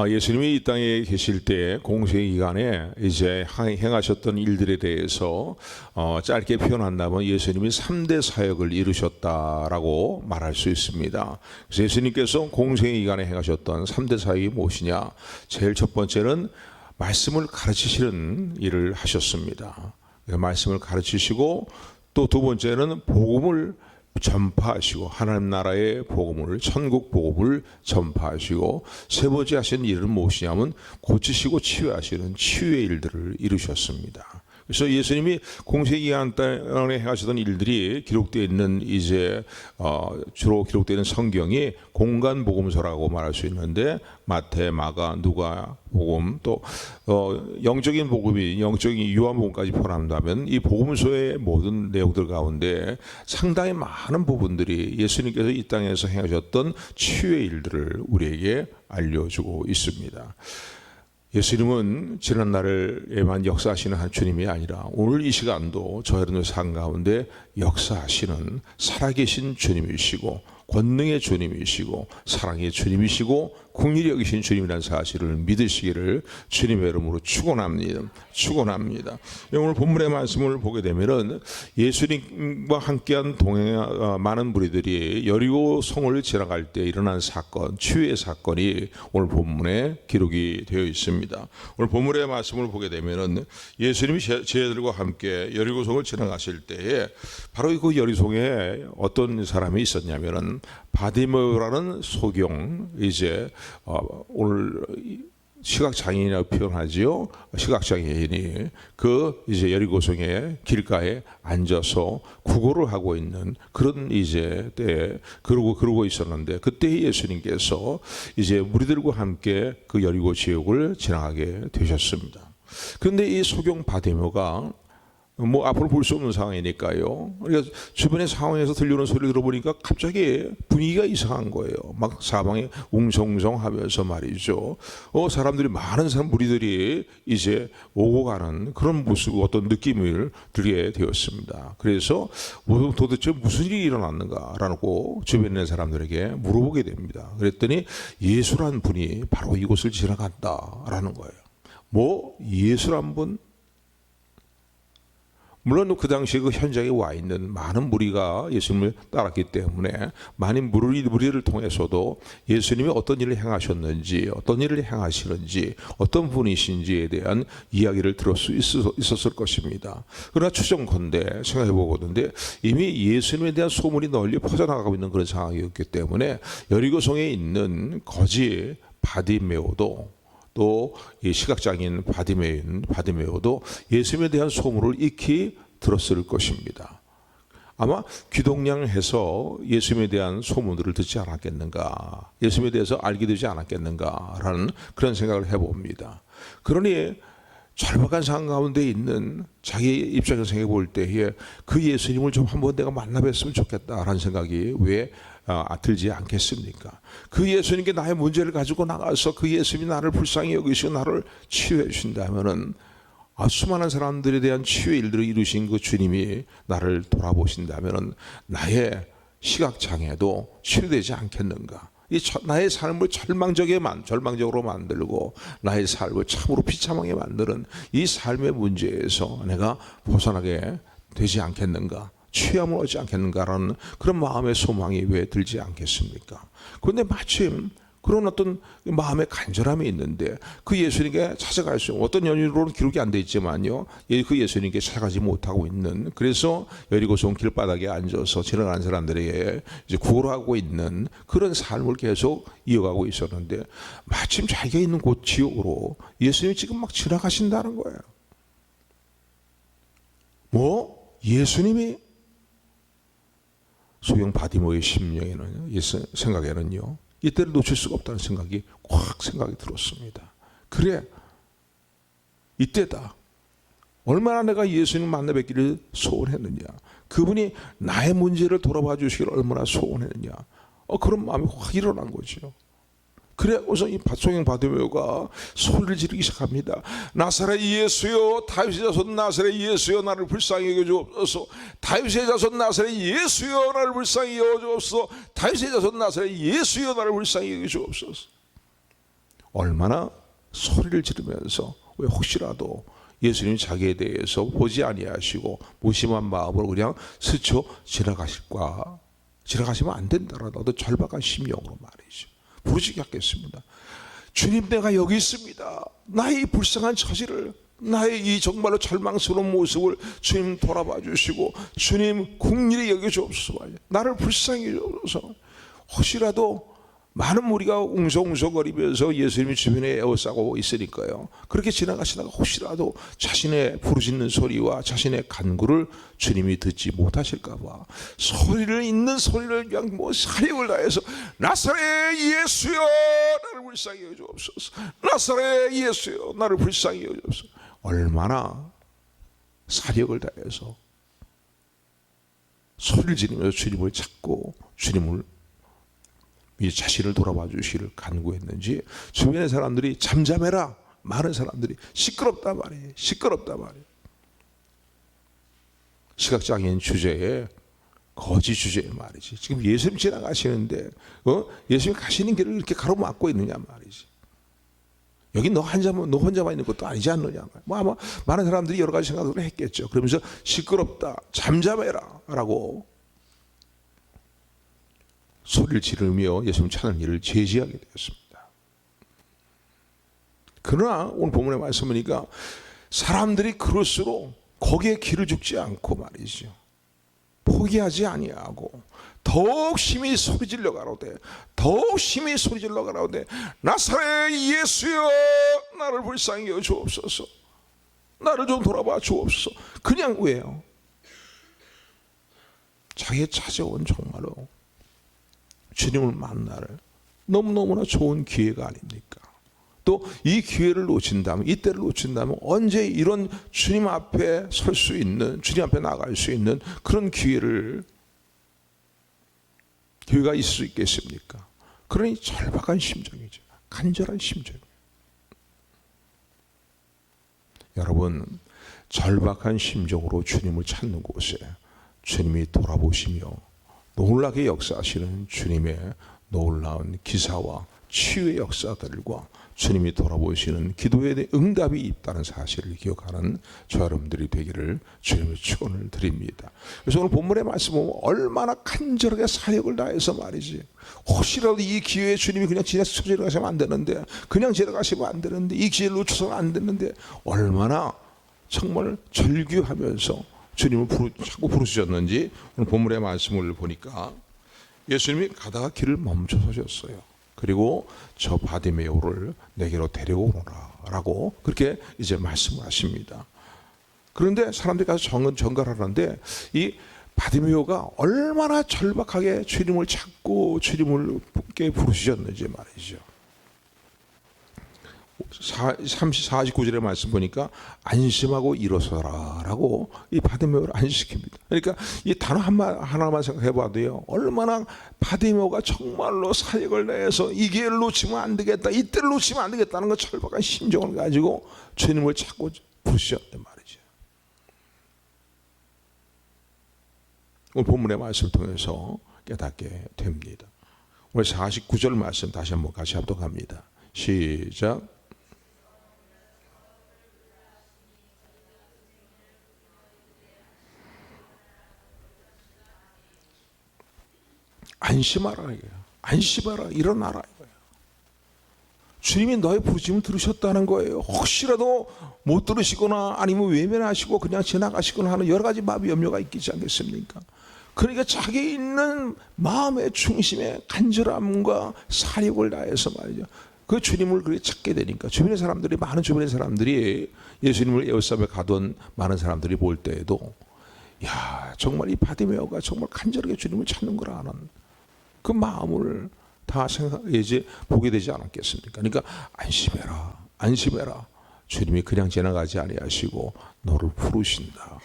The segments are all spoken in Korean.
예수님이 이 땅에 계실 때 공생 기간에 이제 행하셨던 일들에 대해서 짧게 표현한다면 예수님이 3대 사역을 이루셨다라고 말할 수 있습니다. 그래서 예수님께서 공생 기간에 행하셨던 3대 사역이 무엇이냐? 제일 첫 번째는 말씀을 가르치시는 일을 하셨습니다. 말씀을 가르치시고 또 두 번째는 복음을 전파하시고 하나님 나라의 복음을 천국 복음을 전파하시고 세 번째 하신 일은 무엇이냐면 고치시고 치유하시는 치유의 일들을 이루셨습니다. 그래서 예수님이 공생기간 동안에 행하시던 일들이 기록되어 있는 주로 기록되어 있는 성경이 공간 복음서라고 말할 수 있는데 마태, 마가, 누가 복음 또 영적인 복음이 영적인 요한복음까지 포함한다면 이 복음서의 모든 내용들 가운데 상당히 많은 부분들이 예수님께서 이 땅에서 행하셨던 치유의 일들을 우리에게 알려주고 있습니다. 예수님은 지난날에만 역사하시는 한 주님이 아니라 오늘 이 시간도 저 여러분의 삶 가운데 역사하시는 살아계신 주님이시고 권능의 주님이시고 사랑의 주님이시고 긍휼히 여기신 주님이라는 사실을 믿으시기를 주님의 이름으로 축원합니다. 오늘 본문의 말씀을 보게 되면은 예수님과 함께한 많은 무리들이 여리고 성을 지나갈 때 일어난 사건, 치유의 사건이 오늘 본문에 기록이 되어 있습니다. 오늘 본문의 말씀을 보게 되면은 예수님이 제자들과 함께 여리고 성을 지나가실 때에 바로 그 여리고성에 어떤 사람이 있었냐면은 바디메오라는 소경 오늘 시각장애인이라고 표현하지요. 시각장애인이 여리고성의 길가에 앉아서 구걸을 하고 있는 그런 때 그러고 있었는데 그때 예수님께서 무리들과 함께 그 여리고 지역을 지나가게 되셨습니다. 그런데 이 소경 바디메오가 앞으로 볼 수 없는 상황이니까요. 그러니까 주변의 상황에서 들려오는 소리를 들어보니까 갑자기 분위기가 이상한 거예요. 막 사방에 웅성웅성하면서 말이죠. 사람들이 많은 무리들이 오고 가는 그런 모습, 어떤 느낌을 들게 되었습니다. 그래서 도대체 무슨 일이 일어났는가라고 주변에 있는 사람들에게 물어보게 됩니다. 그랬더니 예수란 분이 바로 이곳을 지나간다라는 거예요. 예수란 분? 물론 그 당시에 그 현장에 와 있는 많은 무리가 예수님을 따랐기 때문에 많은 무리를 통해서도 예수님이 어떤 일을 행하셨는지, 어떤 일을 행하시는지, 어떤 분이신지에 대한 이야기를 들을 수 있었을 것입니다. 그러나 추정컨대 생각해 보거든요. 이미 예수님에 대한 소문이 널리 퍼져나가고 있는 그런 상황이었기 때문에 여리고성에 있는 거지 바디메오도 또 이 시각장애인 바디메오도 예수님에 대한 소문을 익히 들었을 것입니다. 아마 귀동냥해서 예수님에 대한 소문들을 듣지 않았겠는가, 예수님에 대해서 알게 되지 않았겠는가라는 그런 생각을 해봅니다. 그러니 절박한 상황 가운데 있는 자기 입장에서 생각해 볼 때에 그 예수님을 좀 한번 내가 만나뵀으면 좋겠다라는 생각이 왜 들지 않겠습니까? 그 예수님께 나의 문제를 가지고 나가서 그 예수님이 나를 불쌍히 여기시고 나를 치유해 주신다면은 수많은 사람들에 대한 치유의 일들을 이루신 그 주님이 나를 돌아보신다면은 나의 시각장애도 치유되지 않겠는가? 나의 삶을 절망적으로 만들고 나의 삶을 참으로 비참하게 만드는 이 삶의 문제에서 내가 벗어나게 되지 않겠는가? 취함을 얻지 않겠는가라는 그런 마음의 소망이 왜 들지 않겠습니까? 그런데 마침 그런 어떤 마음의 간절함이 있는데 그 예수님께 찾아갈 수 있는 어떤 연유로는 기록이 안 돼 있지만요, 그 예수님께 찾아가지 못하고 있는, 그래서 여리고성 길바닥에 앉아서 지나가는 사람들에게 구걸하고 있는 그런 삶을 계속 이어가고 있었는데 마침 자기가 있는 곳 지역으로 예수님이 지금 막 지나가신다는 거예요. 예수님이 소경 바디메오의 심령에는, 생각에는요, 이때를 놓칠 수가 없다는 생각이 생각이 들었습니다. 그래, 이때다. 얼마나 내가 예수님 만나 뵙기를 소원했느냐, 그분이 나의 문제를 돌아봐 주시기를 얼마나 소원했느냐, 그런 마음이 확 일어난 거죠. 그래 우선 이 소경 바디메오가 소리를 지르기 시작합니다. 나사렛 예수여, 다윗의 자손 나사렛 예수여, 나를 불쌍히 여겨주옵소서. 다윗의 자손 나사렛 예수여, 나를 불쌍히 여겨주옵소서. 다윗의 자손 나사렛 예수여, 나를 불쌍히 여겨주옵소서. 얼마나 소리를 지르면서 왜 혹시라도 예수님이 자기에 대해서 보지 아니하시고 무심한 마음으로 그냥 스쳐 지나가실까? 지나가시면 안 된다라도 절박한 심령으로 말이죠. 부르짖게 하겠습니다. 주님, 내가 여기 있습니다. 나의 이 불쌍한 처지를, 나의 이 정말로 절망스러운 모습을 주님 돌아봐 주시고 주님 긍휼히 여겨주옵소서. 나를 불쌍히 여겨주옵소서. 혹시라도 많은 무리가 웅성웅성거리면서 예수님이 주변에 에워싸고 있으니까요, 그렇게 지나가시다가 혹시라도 자신의 부르짖는 소리와 자신의 간구를 주님이 듣지 못하실까 봐 소리를 있는 소리를 그냥 사력을 다해서 나사렛 예수여 나를 불쌍히 여겨주옵소서, 나사렛 예수여 나를 불쌍히 여겨주옵소서. 얼마나 사력을 다해서 소리를 지르면서 주님을 찾고 주님을 이 자신을 돌아봐 주시기를 간구했는지 주변의 사람들이 잠잠해라, 많은 사람들이 시끄럽단 말이에요. 시끄럽단 말이에요. 시각장애인 주제에 거지 주제에 말이지. 지금 예수님 지나가시는데 예수님 가시는 길을 이렇게 가로막고 있느냐 말이지. 여기 너 혼자만 있는 것도 아니지 않느냐. 뭐 아마 많은 사람들이 여러 가지 생각을 했겠죠. 그러면서 시끄럽다, 잠잠해라 라고 소리를 지르며 예수님 찾는 일을 제지하게 되었습니다. 그러나 오늘 본문의 말씀 보니까 사람들이 그럴수록 거기에 기를 죽지 않고 말이죠, 포기하지 아니하고 더욱 심히 소리질러 가로되, 더욱 심히 소리질러 가로되 나사렛 예수여 나를 불쌍히 여겨 주옵소서, 나를 좀 돌아봐 주옵소서. 그냥 왜요? 자기에 찾아온 정말로 주님을 만날 너무너무나 좋은 기회가 아닙니까? 또 이 기회를 놓친다면, 이때를 놓친다면 언제 이런 주님 앞에 설 수 있는, 주님 앞에 나갈 수 있는 그런 기회가 있을 수 있겠습니까? 그러니 절박한 심정이죠. 간절한 심정이에요. 여러분, 절박한 심정으로 주님을 찾는 곳에 주님이 돌아보시며 놀라게 역사하시는 주님의 놀라운 기사와 치유의 역사들과 주님이 돌아보시는 기도에 응답이 있다는 사실을 기억하는 저 여러분들이 되기를 주님의 축원을 드립니다. 그래서 오늘 본문의 말씀 보면 얼마나 간절하게 사력을 다해서 말이지, 혹시라도 이 기회에 주님이 그냥 지나가시면 안 되는데, 그냥 지나가시면 안 되는데, 이 기회를 놓쳐서는 안 되는데 얼마나 정말 절규하면서 주님을 자꾸 부르셨는지 오늘 본문의 말씀을 보니까 예수님이 가다가 길을 멈춰 서셨어요. 그리고 저 바디메오를 내게로 데려오너라 라고 그렇게 이제 말씀하십니다. 그런데 사람들이 가서 전갈하는데 이 바디메오가 얼마나 절박하게 주님을 찾고 주님을 부르셨는지 말이죠. 49절의 말씀 보니까 안심하고 일어서라 라고 이 바디메오를 안심시킵니다. 그러니까 이 단어 하나만 생각해 봐도요, 얼마나 바디메오가 정말로 사역을 내서 이 기회를 놓치면 안 되겠다, 이때를 놓치면 안 되겠다는 그 절박한 심정을 가지고 주님을 찾고 부르셨단 말이죠. 오늘 본문의 말씀을 통해서 깨닫게 됩니다. 오늘 49절 말씀 다시 한번 같이 합독합니다. 시작. 안심하라 이거예요. 안심하라, 일어나라 이거예요. 주님이 너의 부르심을 들으셨다는 거예요. 혹시라도 못 들으시거나 아니면 외면하시고 그냥 지나가시거나 하는 여러 가지 마음의 염려가 있지 않겠습니까? 그러니까 자기 있는 마음의 중심에 간절함과 사력을 다해서 말이죠, 그 주님을 그렇게 찾게 되니까 많은 주변의 사람들이 예수님을 에워싸며 가던 많은 사람들이 볼 때에도 야, 정말 이 바디메오가 정말 간절하게 주님을 찾는 거라 하는 그 마음을 다 이제 보게 되지 않았겠습니까? 그러니까 안심해라, 안심해라. 주님이 그냥 지나가지 아니하시고 너를 부르신다.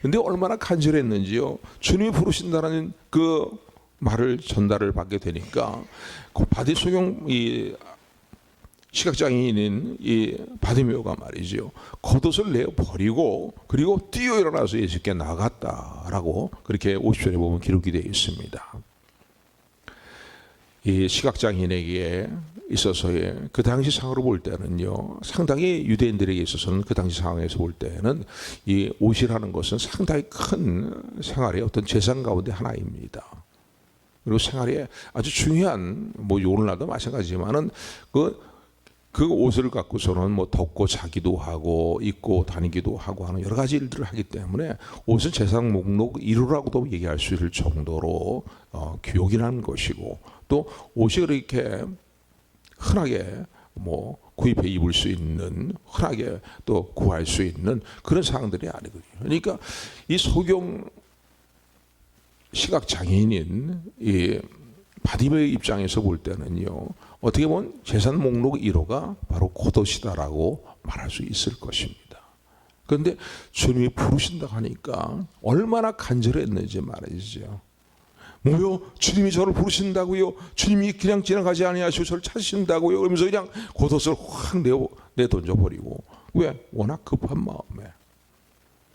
근데 얼마나 간절했는지요. 주님이 부르신다는 그 말을 전달을 받게 되니까 그 바디소경 이 시각장애인인 이 바디메오가 말이죠, 겉옷을 내어 버리고 그리고 뛰어 일어나서 예수께 나갔다라고 그렇게 50절에 보면 기록이 되어 있습니다. 이 시각장애인에게 있어서의 그 당시 상황으로 볼 때는요, 상당히 유대인들에게 있어서는 그 당시 상황에서 볼 때는 이 옷이라는 것은 상당히 큰 생활의 어떤 재산 가운데 하나입니다. 그리고 생활에 아주 중요한, 뭐 오늘날도 마찬가지지만은 그 옷을 갖고서는 뭐 덮고 자기도 하고 입고 다니기도 하고 하는 여러 가지 일들을 하기 때문에 옷은 재산 목록 1호라고도 얘기할 수 있을 정도로 귀요긴한 것이고, 또 옷이 그렇게 흔하게 뭐 구입해 입을 수 있는, 흔하게 또 구할 수 있는 그런 상황들이 아니거든요. 그러니까 이 소경 시각 장애인인 이 바디메의 입장에서 볼 때는요, 어떻게 보면 재산 목록 1호가 바로 겉옷이다라고 말할 수 있을 것입니다. 그런데 주님이 부르신다 하니까 얼마나 간절했는지 말이죠. 뭐요? 주님이 저를 부르신다고요? 주님이 그냥 지나가지 아니하시고 저를 찾으신다고요? 그러면서 그냥 겉옷을 확 내던져버리고, 왜? 워낙 급한 마음에,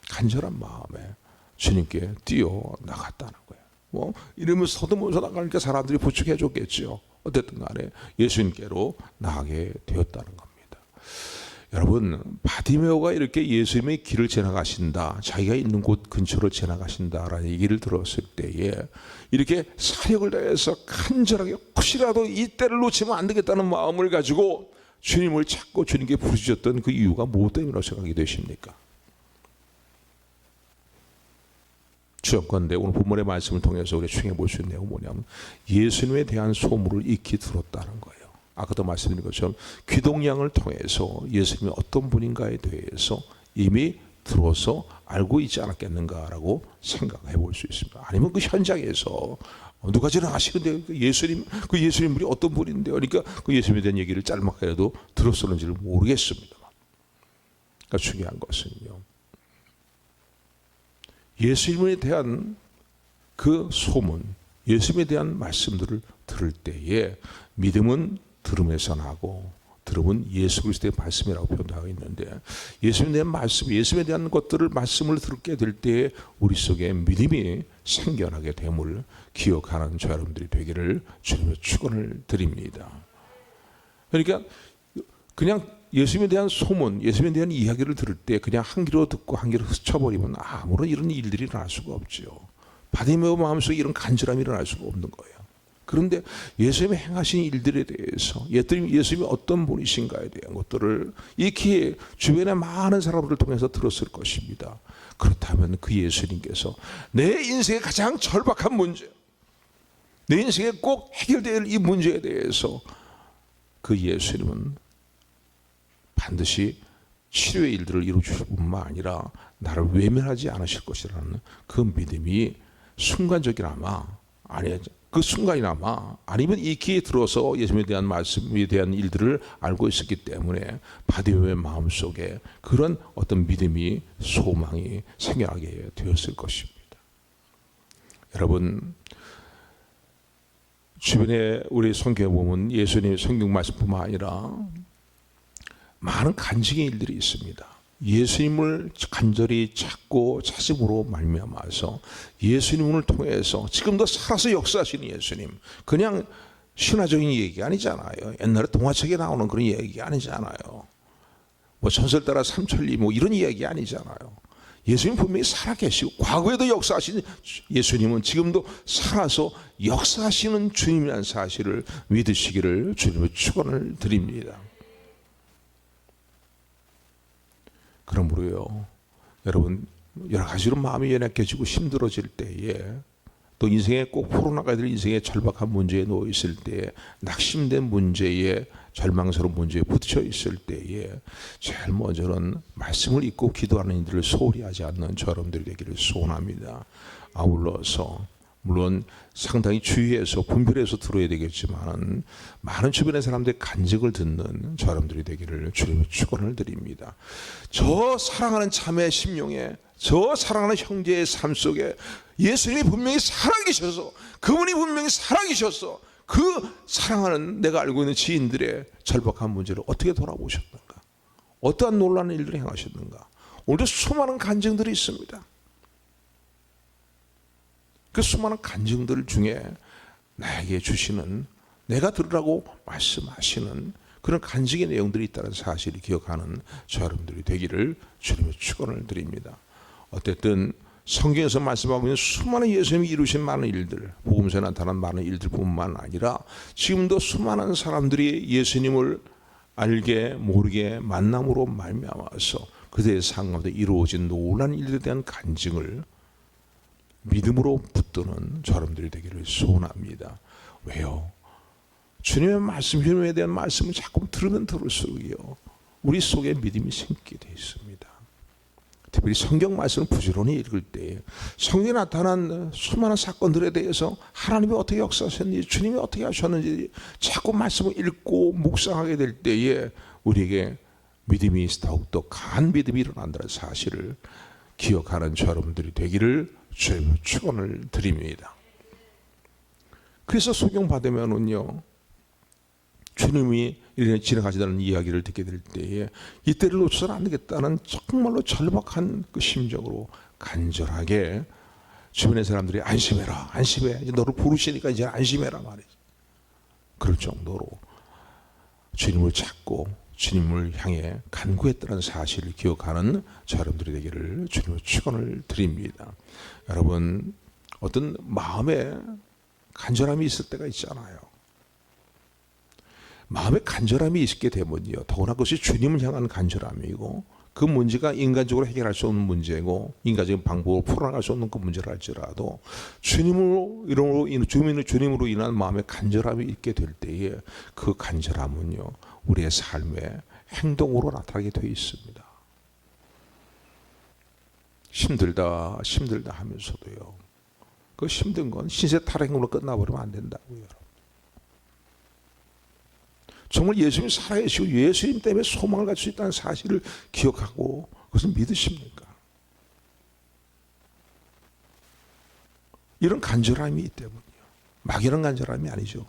간절한 마음에 주님께 뛰어나갔다는 거예요. 뭐 이러면서 서두면서 나가니까 사람들이 부축해 줬겠죠. 어쨌든 간에 예수님께로 나가게 되었다는 겁니다. 여러분, 바디메오가 이렇게 예수님의 길을 지나가신다, 자기가 있는 곳 근처로 지나가신다라는 얘기를 들었을 때에 이렇게 사력을 다해서 간절하게 혹시라도 이 때를 놓치면 안 되겠다는 마음을 가지고 주님을 찾고 주님께 부르셨던 그 이유가 무엇 때문이라고 생각이 되십니까? 주역건데 오늘 본문의 말씀을 통해서 우리가 충해 볼 수 있는 내용은 뭐냐면 예수님에 대한 소문을 익히 들었다는 거예요. 아까도 말씀드린 것처럼 귀동냥을 통해서 예수님이 어떤 분인가에 대해서 이미 들어서 알고 있지 않았겠는가라고 생각해 볼 수 있습니다. 아니면 그 현장에서 누가 지나가시는데 그 예수님이 어떤 분인데요? 그러니까 그 예수님에 대한 얘기를 짤막하게라도 들었었는지를 모르겠습니다. 그러니까 중요한 것은요, 예수님에 대한 그 소문, 예수님에 대한 말씀들을 들을 때에 믿음은 들음에서 나고 들음은 예수 그리스도의 말씀이라고 표현하고 있는데, 예수님에 대한 말씀, 예수님에 대한 것들을 말씀을 듣게 될 때에 우리 속에 믿음이 생겨나게 됨을 기억하는 저 여러분들이 되기를 주님의 축원을 드립니다. 그러니까 그냥 예수님에 대한 소문, 예수님에 대한 이야기를 들을 때 그냥 한 귀로 듣고 한 귀로 스쳐버리면 아무런 이런 일들이 일어날 수가 없죠. 바디메오 마음속에 이런 간절함이 일어날 수가 없는 거예요. 그런데 예수님이 행하신 일들에 대해서, 예수님이 어떤 분이신가에 대한 것들을 익히 주변의 많은 사람들을 통해서 들었을 것입니다. 그렇다면 그 예수님께서 내 인생의 가장 절박한 문제, 내 인생에 꼭 해결될 이 문제에 대해서 그 예수님은 반드시 치료의 일들을 이루어주실 뿐만 아니라 나를 외면하지 않으실 것이라는 그 믿음이 순간적이나마, 아니 그 순간이나마 아니면 익히 들어서 예수님에 대한 말씀에 대한 일들을 알고 있었기 때문에 바디메오의 마음속에 그런 어떤 믿음이, 소망이 생겨나게 되었을 것입니다. 여러분, 주변에 우리 성경에 보면 예수님의 성경 말씀뿐만 아니라 많은 간증의 일들이 있습니다. 예수님을 간절히 찾고 찾음으로 말미암아서 예수님을 통해서 지금도 살아서 역사하시는 예수님, 그냥 신화적인 얘기 아니잖아요. 옛날에 동화책에 나오는 그런 얘기 아니잖아요. 뭐 전설 따라 삼천리 뭐 이런 이야기 아니잖아요. 예수님 분명히 살아계시고 과거에도 역사하신 예수님은 지금도 살아서 역사하시는 주님이라는 사실을 믿으시기를 주님의 축원을 드립니다. 그러므로요, 여러분, 여러 가지로 마음이 연약해지고 힘들어질 때에, 또 인생에 꼭 풀어나가야 될 인생의 절박한 문제에 놓여 있을 때에, 낙심된 문제에, 절망스러운 문제에 부딪혀 있을 때에 제일 먼저는 말씀을 읽고 기도하는 이들을 소홀히 하지 않는 저 여러분들이 되기를 소원합니다. 아울러서 물론 상당히 주의해서 분별해서 들어야 되겠지만 많은 주변의 사람들의 간증을 듣는 저 여러분들이 되기를 주님의 축원을 드립니다. 저 사랑하는 자매의 심령에, 저 사랑하는 형제의 삶 속에 예수님이 분명히 살아계셔서, 그분이 분명히 살아계셔서 그 사랑하는 내가 알고 있는 지인들의 절박한 문제를 어떻게 돌아보셨는가, 어떠한 놀라운 일들을 행하셨는가. 오늘도 수많은 간증들이 있습니다. 그 수많은 간증들 중에 나에게 주시는, 내가 들으라고 말씀하시는 그런 간증의 내용들이 있다는 사실을 기억하는 저 여러분들이 되기를 주님의 축원을 드립니다. 어쨌든 성경에서 말씀하고 수많은 예수님이 이루신 많은 일들, 복음서에 나타난 많은 일들뿐만 아니라 지금도 수많은 사람들이 예수님을 알게 모르게 만남으로 말미암아서 그들의 삶 가운데 이루어진 놀라운 일들에 대한 간증을 믿음으로 붙드는 저 여러분들이 되기를 소원합니다. 왜요? 주님의 말씀, 주님에 대한 말씀을 자꾸 들으면 들을수록요 우리 속에 믿음이 생기게 되어 있습니다. 특별히 성경 말씀을 부지런히 읽을 때 성경에 나타난 수많은 사건들에 대해서 하나님이 어떻게 역사하셨는지, 주님이 어떻게 하셨는지 자꾸 말씀을 읽고 묵상하게 될 때에 우리에게 믿음이 더욱더 강한 믿음이 일어난다는 사실을 기억하는 저 여러분들이 되기를 주님의 축원을 드립니다. 그래서 소경 받으면은요 주님이 이렇게 지나가시다는 이야기를 듣게 될 때에 이때를 놓쳐서는 안 되겠다는 정말로 절박한 그 심정으로 간절하게 주변의 사람들이 안심해라, 안심해, 이제 너를 부르시니까 이제 안심해라 말이지. 그럴 정도로 주님을 찾고 주님을 향해 간구했다는 사실을 기억하는 저 여러분들이 되기를 주님의 축원을 드립니다. 여러분, 어떤 마음에 간절함이 있을 때가 있잖아요. 마음에 간절함이 있게 되면요, 더구나 그것이 주님을 향한 간절함이고 그 문제가 인간적으로 해결할 수 없는 문제고 인간적인 방법으로 풀어나갈 수 없는 그 문제를 할지라도 주님으로 인한 마음에 간절함이 있게 될 때에 그 간절함은요 우리의 삶의 행동으로 나타나게 되어 있습니다. 힘들다 하면서도요, 그 힘든 건 신세 탈행으로 끝나버리면 안 된다고요. 정말 예수님이 살아계시고 예수님 때문에 소망을 가질 수 있다는 사실을 기억하고 그것을 믿으십니까? 이런 간절함이 때문이요. 막연한 간절함이 아니죠.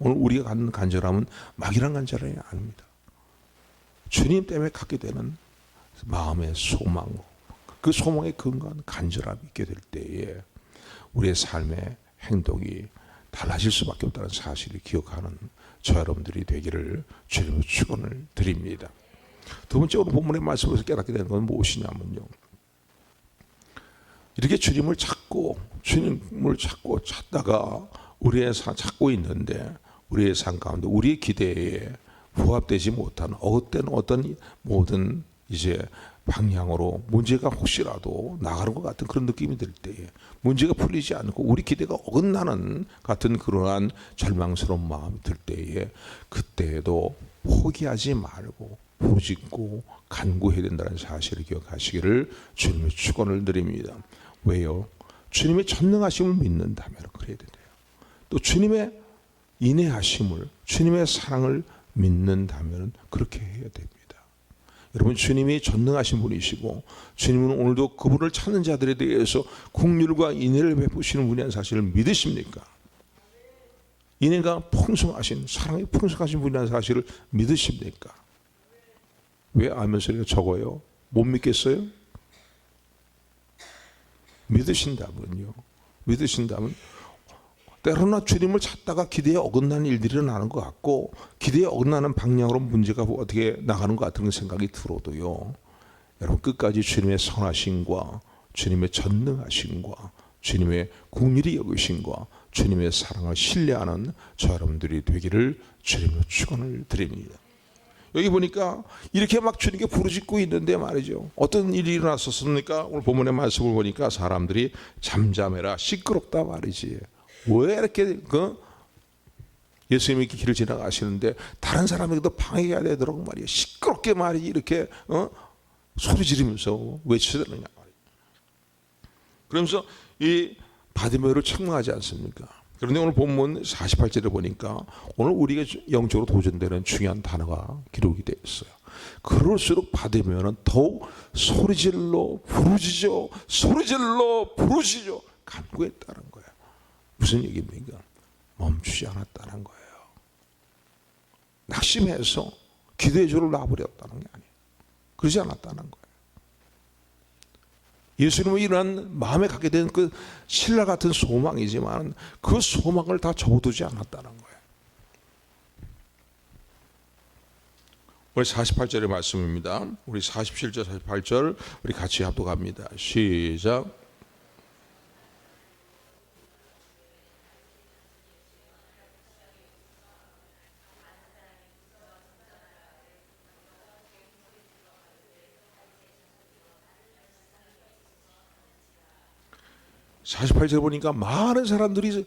오늘 우리가 갖는 간절함은 막연한 간절함이 아닙니다. 주님 때문에 갖게 되는 마음의 소망, 그 소망의 근거한 간절함이 있게 될 때에 우리의 삶의 행동이 달라질 수밖에 없다는 사실을 기억하는 저 여러분들이 되기를 주님의 축원을 드립니다. 두 번째 오늘 본문의 말씀에서 깨닫게 되는 건 무엇이냐면요, 이렇게 주님을 찾고 찾다가 우리의 찾고 있는데 우리의 삶 가운데 우리의 기대에 부합되지 못하는 어떤 모든 이제 방향으로 문제가 혹시라도 나가는 것 같은 그런 느낌이 들 때에 문제가 풀리지 않고 우리 기대가 어긋나는 같은 그러한 절망스러운 마음이 들 때에 그때에도 포기하지 말고 부르짖고 간구해야 된다는 사실을 기억하시기를 주님의 축원을 드립니다. 왜요? 주님의 전능하심을 믿는다면 그래야 돼요. 또 주님의 인내하심을, 주님의 사랑을 믿는다면 그렇게 해야 됩니다. 여러분, 주님이 전능하신 분이시고 주님은 오늘도 그분을 찾는 자들에 대해서 긍휼과 인애를 베푸시는 분이라는 사실을 믿으십니까? 인애가 풍성하신, 사랑이 풍성하신 분이라는 사실을 믿으십니까? 왜 아멘 소리가 적어요? 못 믿겠어요? 믿으신다면 때로나 주님을 찾다가 기대에 어긋나는 일들이 일어나는 것 같고 기대에 어긋나는 방향으로 문제가 어떻게 나가는 것 같은 생각이 들어도요, 여러분 끝까지 주님의 선하심과 주님의 전능하심과 주님의 긍휼히 여기심과 주님의 사랑을 신뢰하는 저 여러분들이 되기를 주님의 축원을 드립니다. 여기 보니까 이렇게 막 주님께 부르짖고 있는데 말이죠, 어떤 일이 일어났었습니까? 오늘 본문의 말씀을 보니까 사람들이 잠잠해라, 시끄럽다 말이지. 왜 이렇게 예수님이 길을 지나가시는데 다른 사람에게도 방해해야 되도록 말이에요, 시끄럽게 말이지 이렇게 소리 지르면서 외치더느냐 말이에요. 그러면서 이 바디메오를 책망하지 않습니까? 그런데 오늘 본문 48절에 보니까 오늘 우리가 영적으로 도전되는 중요한 단어가 기록이 되어 있어요. 그럴수록 바디메오는 더욱 소리질러 부르짖어 간구했다는 거예요. 무슨 얘기입니까? 멈추지 않았다는 거예요. 낙심해서 기도의 줄을 놔버렸다는 게 아니에요. 그러지 않았다는 거예요. 예수님은 이러한 마음에 갖게 된 그 신라 같은 소망이지만 그 소망을 다 접어두지 않았다는 거예요. 우리 48절의 말씀입니다. 우리 47절 48절 우리 같이 합독합니다. 시작. 사십팔 절 보니까 많은 사람들이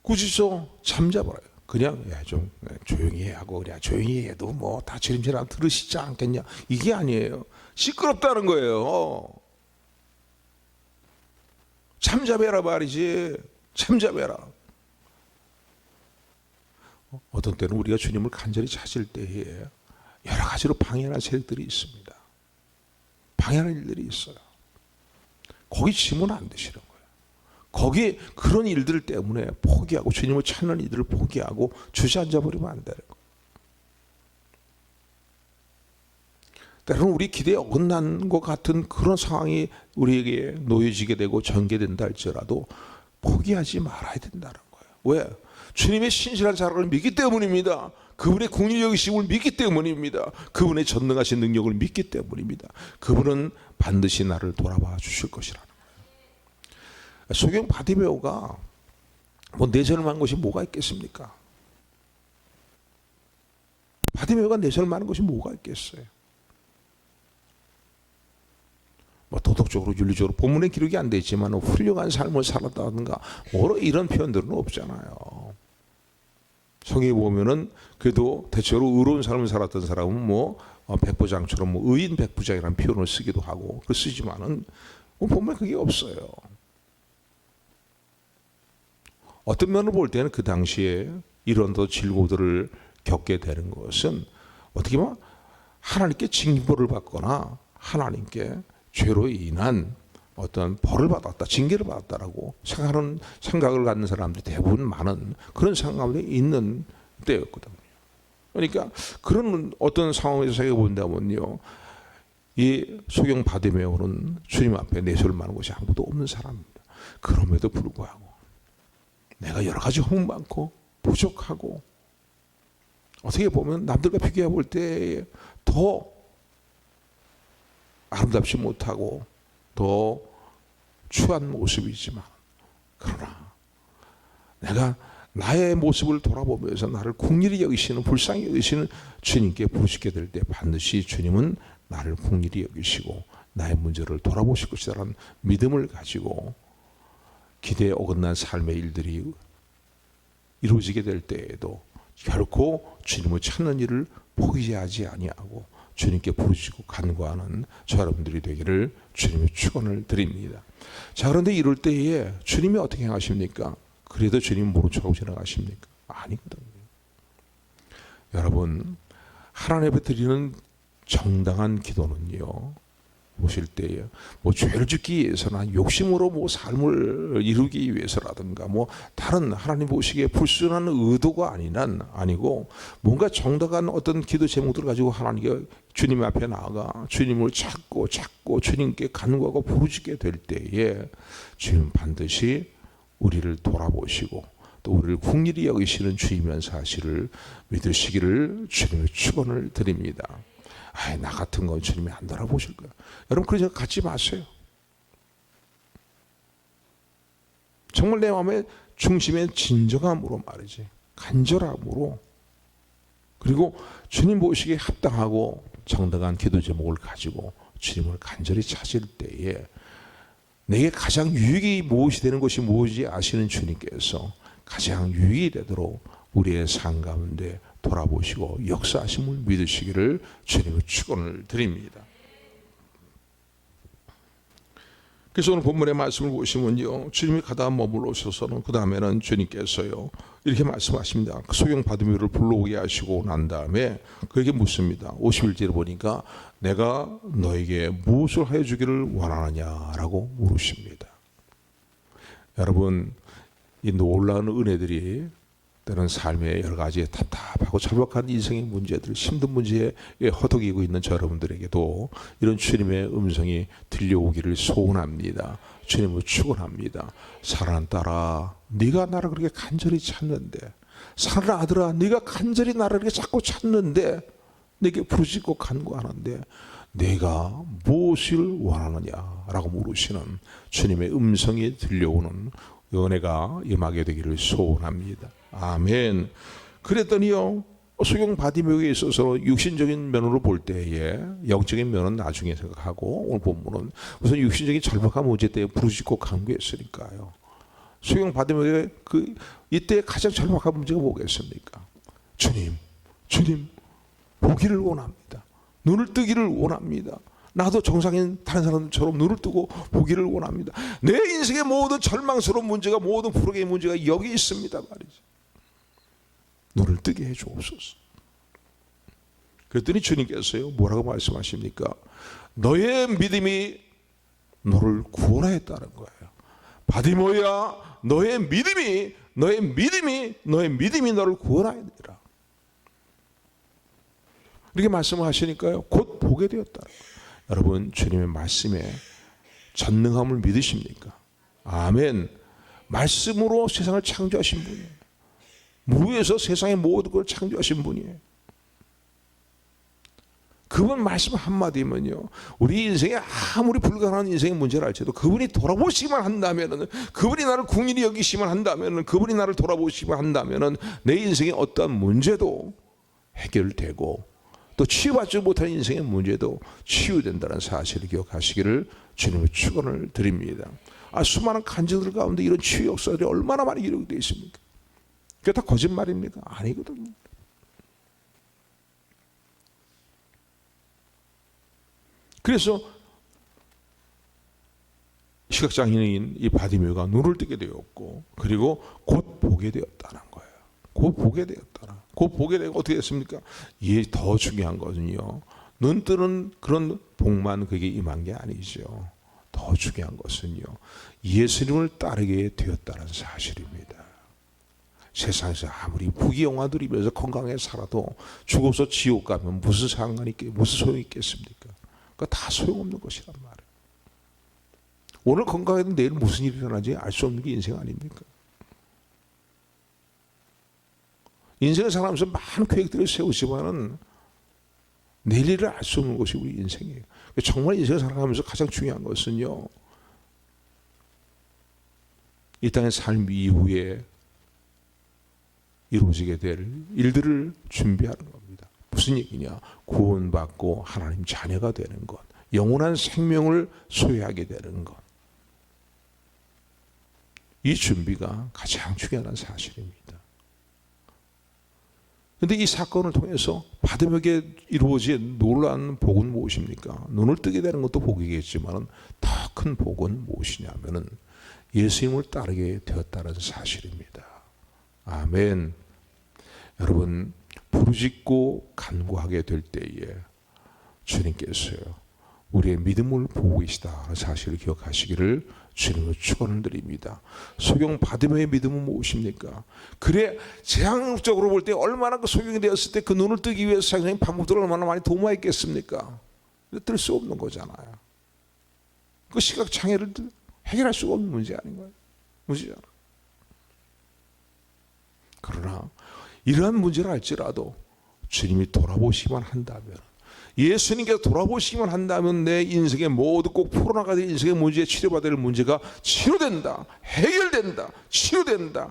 꾸짖어 잠자버려요. 그냥 좀 조용히 하고 그냥 조용히 해도 뭐 다 주님처럼 들으시지 않겠냐, 이게 아니에요. 시끄럽다는 거예요. 잠자배라 말이지. 잠자배라. 어떤 때는 우리가 주님을 간절히 찾을 때에 여러 가지로 방해하는 세력들이 있습니다. 방해하는 일들이 있어요. 거기 지면 안 되시는 거예요. 거기 그런 일들 때문에 포기하고 주님을 찾는 이들을 포기하고 주저앉아 버리면 안 되는 거예요. 때로는 우리 기대에 어긋난 것 같은 그런 상황이 우리에게 놓여지게 되고 전개된다 할지라도 포기하지 말아야 된다는 거예요. 왜? 주님의 신실한 사랑을 믿기 때문입니다. 그분의 긍휼 여기심을 믿기 때문입니다. 그분의 전능하신 능력을 믿기 때문입니다. 그분은 반드시 나를 돌아봐 주실 것이라는 거예요. 소경 바디메오가 뭐 내절만 것이 뭐가 있겠습니까? 바디메오가 내절만 것이 뭐가 있겠어요? 뭐 도덕적으로 윤리적으로 본문에 기록이 안 돼 있지만 훌륭한 삶을 살았다든가 뭐 이런 표현들은 없잖아요. 성경에 보면은 그래도 대체로 의로운 삶을 살았던 사람은 뭐 백부장처럼 뭐 의인 백부장이라는 표현을 쓰기도 하고 그 쓰지만은 보면 그게 없어요. 어떤 면을 볼 때는 그 당시에 이런 더 질고들을 겪게 되는 것은 어떻게 보면 하나님께 징벌을 받거나 하나님께 죄로 인한 어떤 벌을 받았다, 징계를 받았다라고 생각하는 생각을 갖는 사람들이 대부분 많은 그런 상황에 있는 때였거든요. 그러니까 그런 어떤 상황에서 생각해 본다면요, 이 소경 바디메오는 주님 앞에 내세울 만한 것이 아무도 없는 사람입니다. 그럼에도 불구하고 내가 여러 가지 허물 많고 부족하고 어떻게 보면 남들과 비교해 볼 때 더 아름답지 못하고 더 추한 모습이지만, 그러나 내가 나의 모습을 돌아보면서 나를 긍휼히 여기시는, 불쌍히 여기시는 주님께 부르짖게 될 때 반드시 주님은 나를 긍휼히 여기시고 나의 문제를 돌아보실 것이라는 믿음을 가지고 기대에 어긋난 삶의 일들이 이루어지게 될 때에도 결코 주님을 찾는 일을 포기하지 아니하고 주님께 부르짖고 간구하는 저 여러분들이 되기를 주님의 축원을 드립니다. 자, 그런데 이럴 때에 주님이 어떻게 행하십니까? 그래도 주님 모른 척하고 지나가십니까? 아니거든요. 여러분, 하나님 앞에 드리는 정당한 기도는요, 보실 때에 뭐 죄를 짓기 위해서나 욕심으로 뭐 삶을 이루기 위해서라든가 뭐 다른 하나님 보시기에 불순한 의도가 아니고 뭔가 정당한 어떤 기도 제목들을 가지고 하나님께 주님 앞에 나아가 주님을 찾고 주님께 간구하고 부르짖게 될 때에 주님 반드시 우리를 돌아보시고 또 우리를 긍휼히 여기시는 주이면 사실을 믿으시기를 주님의 축원을 드립니다. 나 같은 건 주님이 안 돌아보실 거야. 여러분 그런 생각 갖지 마세요. 정말 내 마음의 중심의 진정함으로 말이지, 간절함으로, 그리고 주님 보시기에 합당하고 정당한 기도 제목을 가지고 주님을 간절히 찾을 때에 내게 가장 유익이 무엇이 되는 것이 무엇인지 아시는 주님께서 가장 유익이 되도록 우리의 삶 가운데 돌아보시고 역사하심을 믿으시기를 주님의 축원을 드립니다. 그래서 오늘 본문의 말씀을 보시면요, 주님이 가다가 머물러 오셔서는 그 다음에는 주님께서요 이렇게 말씀하십니다. 소경 바디메오를 불러오게 하시고 난 다음에 그에게 묻습니다. 51절에 보니까 내가 너에게 무엇을 하여 주기를 원하느냐라고 물으십니다. 여러분, 이 놀라운 은혜들이 때는 삶의 여러 가지 답답하고 절박한 인생의 문제들, 힘든 문제에 허덕이고 있는 저 여러분들에게도 이런 주님의 음성이 들려오기를 소원합니다. 주님을 축원합니다. 사랑하는 딸아, 네가 나를 그렇게 간절히 찾는데, 사랑하는 아들아, 네가 간절히 나를 그렇게 자꾸 찾는데 내게 부르짖고 간구하는데 내가 무엇을 원하느냐라고 물으시는 주님의 음성이 들려오는 은혜가 임하게 되기를 소원합니다. 아멘. 그랬더니요, 소경 바디메오에 있어서 육신적인 면으로 볼 때에 영적인 면은 나중에 생각하고, 오늘 본문은 우선 육신적인 절박한 문제 때문에 부르짖고 간구했으니까요. 소경 바디메오의 이때 가장 절박한 문제가 뭐겠습니까? 주님 보기를 원합니다. 눈을 뜨기를 원합니다. 나도 정상인 다른 사람들처럼 눈을 뜨고 보기를 원합니다. 내 인생의 모든 절망스러운 문제가, 모든 불행의 문제가 여기 있습니다 말이죠. 눈을 뜨게 해 주옵소서. 그랬더니 주님께서요, 뭐라고 말씀하십니까? 너의 믿음이 너를 구원하였다는 거예요. 바디모야, 너의 믿음이 너를 구원하였느니라. 이렇게 말씀하시니까요, 곧 보게 되었다. 여러분, 주님의 말씀에 전능함을 믿으십니까? 아멘. 말씀으로 세상을 창조하신 분이에요. 무에서 세상의 모든 걸 창조하신 분이에요. 그분 말씀 한마디면요, 우리 인생에 아무리 불가능한 인생의 문제를 할지라도 그분이 돌아보시기만 한다면은, 그분이 나를 궁일이 여기시기만 한다면은, 그분이 나를 돌아보시기만 한다면은 내 인생의 어떠한 문제도 해결되고 또 치유받지 못한 인생의 문제도 치유된다는 사실을 기억하시기를 주님의 축원을 드립니다. 수많은 간증들 가운데 이런 치유 역사들이 얼마나 많이 기록되어 있습니까? 그게 다 거짓말입니까? 아니거든요. 그래서 시각장애인 이 바디메오가 눈을 뜨게 되었고, 그리고 곧 보게 되었다는 거예요. 곧 보게 되었다라. 곧 보게 되고 어떻게 됐습니까? 이게 더 중요한 것은요, 눈 뜨는 그런 복만 그게 임한 게 아니죠. 더 중요한 것은요, 예수님을 따르게 되었다는 사실입니다. 세상에서 아무리 부귀영화 누리면서 건강하게 살아도 죽어서 지옥 가면 무슨 상관이 무슨 소용이 있겠습니까? 그거 다 소용없는 것이란 말이에요. 오늘 건강해도 내일 무슨 일이 일어나지 알 수 없는 게 인생 아닙니까? 인생을 살아가면서 많은 계획들을 세우지만은 내일 일을 알 수 없는 것이 우리 인생이에요. 정말 인생을 살아가면서 가장 중요한 것은요, 이 땅의 삶 이후에 이루어지게 될 일들을 준비하는 겁니다. 무슨 얘기냐? 구원받고 하나님 자녀가 되는 것, 영원한 생명을 소유하게 되는 것. 이 준비가 가장 중요한 사실입니다. 그런데 이 사건을 통해서 바디메오에게 이루어진 놀라운 복은 무엇입니까? 눈을 뜨게 되는 것도 복이겠지만 더 큰 복은 무엇이냐면은 예수님을 따르게 되었다는 사실입니다. 아멘. 여러분, 부르짖고 간구하게 될 때에 주님께서요, 우리의 믿음을 보고 계시다는 사실을 기억하시기를 주님의 축원을 드립니다. 소경 바디메오의 믿음은 무엇입니까? 그래, 제한적으로 볼 때 얼마나 그 소경이 되었을 때 그 눈을 뜨기 위해서 상당히 반복들을 얼마나 많이 도모했겠습니까? 뜰 수 없는 거잖아요. 그 시각 장애를 해결할 수가 없는 문제 아닌가요? 문제잖아. 그러나 이러한 문제를 할지라도 주님이 돌아보시기만 한다면, 예수님께서 돌아보시기만 한다면 내 인생의 모두 꼭 풀어나가야 될 인생의 문제에 치료받아야 될 문제가 치료된다, 해결된다, 치유된다,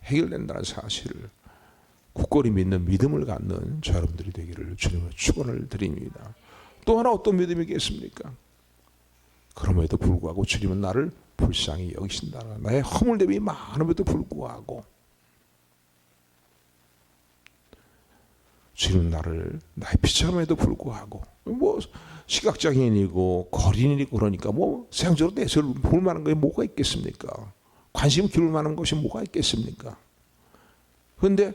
해결된다는 사실을 굳건히 믿는 믿음을 갖는 저 여러분들이 되기를 주님의 축원을 드립니다. 또 하나 어떤 믿음이겠습니까? 그럼에도 불구하고 주님은 나를 불쌍히 여기신다는, 나의 허물됨이 많음에도 불구하고 주님은 나를, 나의 비참함에도 불구하고, 뭐 시각장애인이고 거린이고 그러니까 뭐 세상적으로 내세울 볼 만한 것이 뭐가 있겠습니까? 관심 기울 만한 것이 뭐가 있겠습니까? 그런데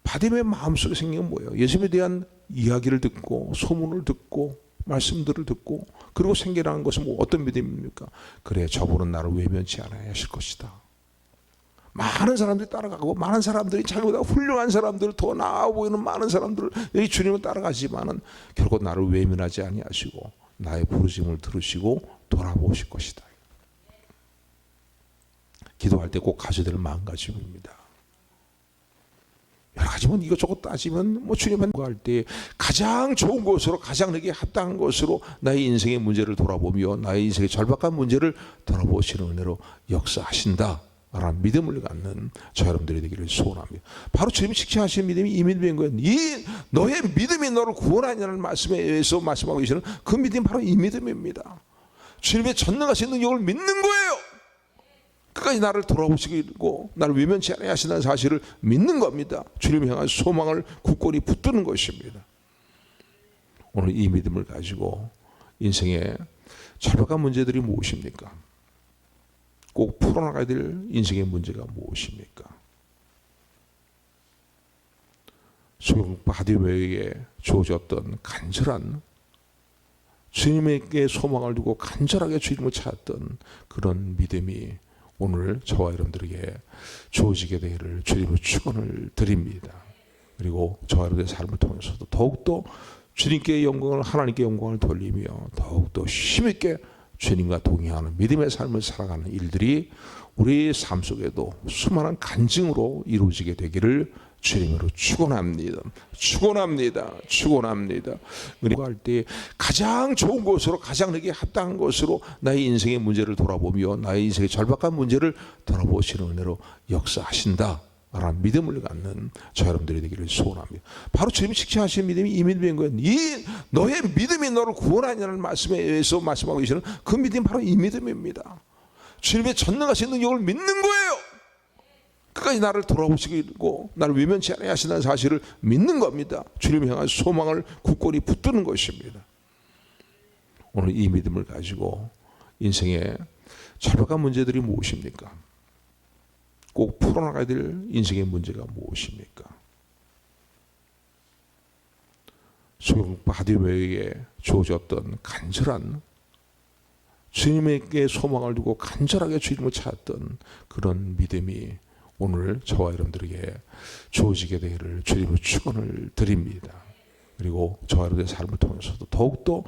바디메오의 마음속에 생긴 건 뭐예요? 예수님에 대한 이야기를 듣고 소문을 듣고 말씀들을 듣고, 그리고 생겨나는 것은 뭐 어떤 믿음입니까? 그래, 저분은 나를 외면치 않아야 하실 것이다. 많은 사람들이 따라가고, 많은 사람들이 자기보다 훌륭한 사람들, 더 나아 보이는 많은 사람들 이 주님을 따라가지만은 결국 나를 외면하지 아니하시고 나의 부르심을 들으시고 돌아보실 것이다. 기도할 때 꼭 가져야 될 마음가짐입니다. 여러 가지 뭐 이것저것 따지면 뭐 주님한테 할 때 가장 좋은 것으로, 가장 내게 합당한 것으로 나의 인생의 문제를 돌아보며 나의 인생의 절박한 문제를 돌아보시는 은혜로 역사하신다 라는 믿음을 갖는 저 여러분들이 되기를 소원합니다. 바로 주님이 직시하신 믿음이 이 믿음인 거예요. 이 너의 믿음이 너를 구원하냐는 말씀에 의해서 말씀하고 계시는 그 믿음이 바로 이 믿음입니다. 주님의 전능하신 능력을 믿는 거예요. 끝까지 나를 돌아보시고 나를 외면치 않아야 하신다는 사실을 믿는 겁니다. 주님을 향한 소망을 굳건히 붙드는 것입니다. 오늘 이 믿음을 가지고 인생의 절박한 문제들이 무엇입니까? 꼭 풀어나가야 될 인생의 문제가 무엇입니까? 바디웨이에 주어졌던 간절한 주님에게 소망을 두고 간절하게 주님을 찾았던 그런 믿음이 오늘 저와 여러분들에게 주어지게 되기를 주님으로 축원을 드립니다. 그리고 저와 여러분의 삶을 통해서도 더욱더 주님께 영광을, 하나님께 영광을 돌리며 더욱더 힘있게 주님과 동행하는 믿음의 삶을 살아가는 일들이 우리 삶 속에도 수많은 간증으로 이루어지게 되기를 주님으로 축원합니다. 축원합니다. 축원합니다. 그리고 할 때 가장 좋은 것으로, 가장 내게 합당한 것으로 나의 인생의 문제를 돌아보며 나의 인생의 절박한 문제를 돌아보시는 은혜로 역사하신다 라는 믿음을 갖는 저 여러분들이 되기를 소원합니다. 바로 주님이 직시하신 믿음이 이 믿음인 거예요. 이 너의 믿음이 너를 구원하냐는 말씀에 의해서 말씀하고 계시는 그 믿음이 바로 이 믿음입니다. 주님의 전능하신 능력을 믿는 거예요. 끝까지 나를 돌아보시고 나를 외면치 않아야 하신다는 사실을 믿는 겁니다. 주님을 향한 소망을 굳건히 붙드는 것입니다. 오늘 이 믿음을 가지고 인생의 절박한 문제들이 무엇입니까? 꼭 풀어나가야 될 인생의 문제가 무엇입니까? 바디웨이에 주어졌던 간절한 주님에게 소망을 두고 간절하게 주님을 찾았던 그런 믿음이 오늘 저와 여러분들에게 주어지게 되기를 주님으로 축원을 드립니다. 그리고 저와 여러분의 삶을 통해서도 더욱더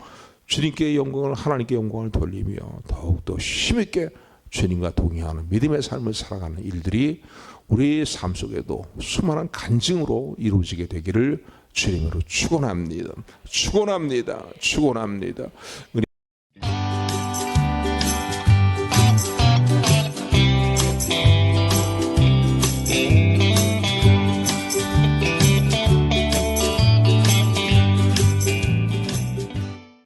주님께 영광을, 하나님께 영광을 돌리며 더욱더 힘있게 주님과 동행하는 믿음의 삶을 살아가는 일들이 우리 삶 속에도 수많은 간증으로 이루어지게 되기를 주님으로 축원합니다. 축원합니다. 축원합니다.